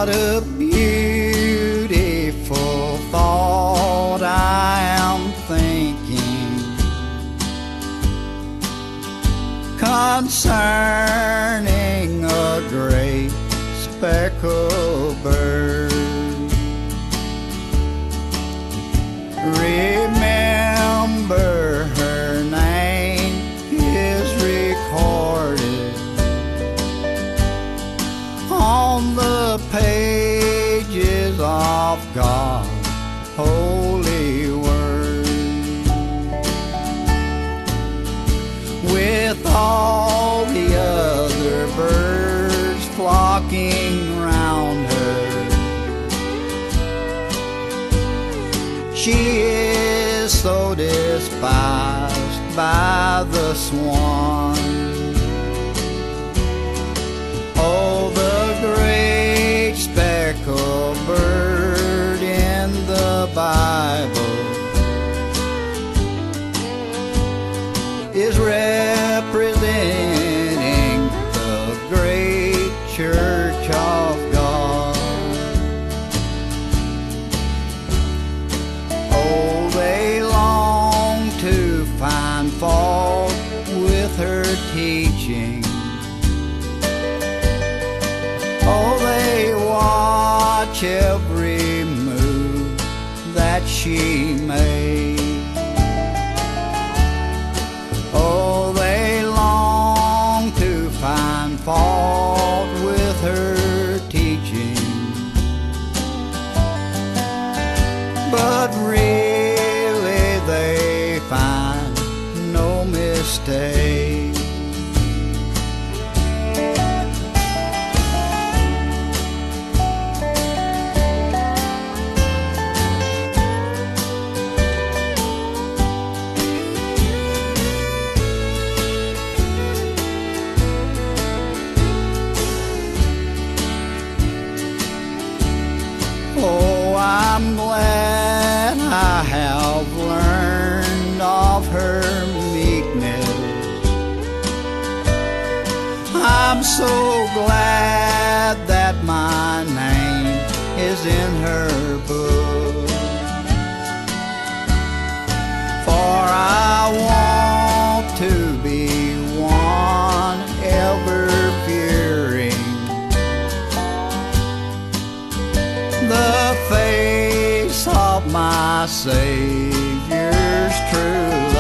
What a beautiful thought I am thinking concerning a great speckled bird. Remember her name is recorded on the pages of God's holy word. With all the other birds flocking round her, she is so despised by the swan. Oh, the great speckled bird in the Bible is representing the great church of God. Oh, they long to find fault with her teaching. Oh, they watch every move that she made. Oh, they long to find fault with her teaching, but really they find no mistake. Oh, I'm glad I have learned of her meekness. I'm so glad that my name is in her book, for I want to be one ever fearing the face of my Savior's true